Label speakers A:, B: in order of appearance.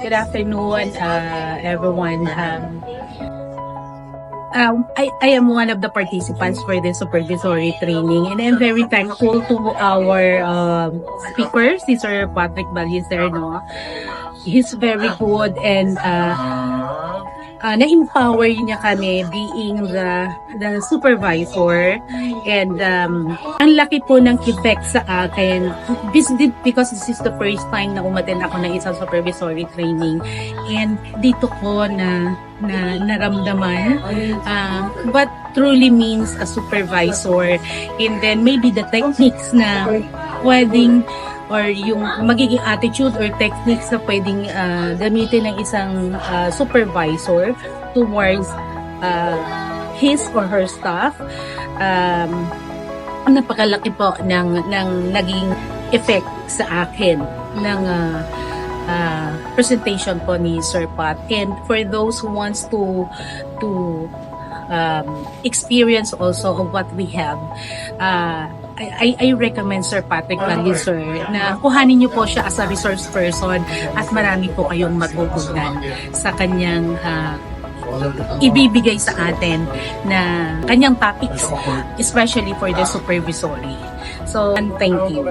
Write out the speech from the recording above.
A: Good afternoon, everyone. I am one of the participants for the supervisory training, and I'm very thankful to our speaker, si Sir Patrick Ballicer. No? He's very good and na-empower niya kami being the supervisor, and ang laki po ng effect sa akin because this is the first time na umattend ako ng isang supervisory training, and dito ko na naramdaman what truly means a supervisor, and then maybe the techniques na pwedeng or yung magiging attitude or techniques na pwedeng gamitin ng isang supervisor towards his or her staff. Napakalaki po ng naging effect sa akin ng presentation po ni Sir Pat. And for those who wants to experience also of what we have, I recommend Sir Patrick Ballicer na kuhanin niyo po siya as a resource person, at marami po kayong matutunan sa kanyang ibibigay sa atin na kanyang topics, especially for the supervisory. So, thank you.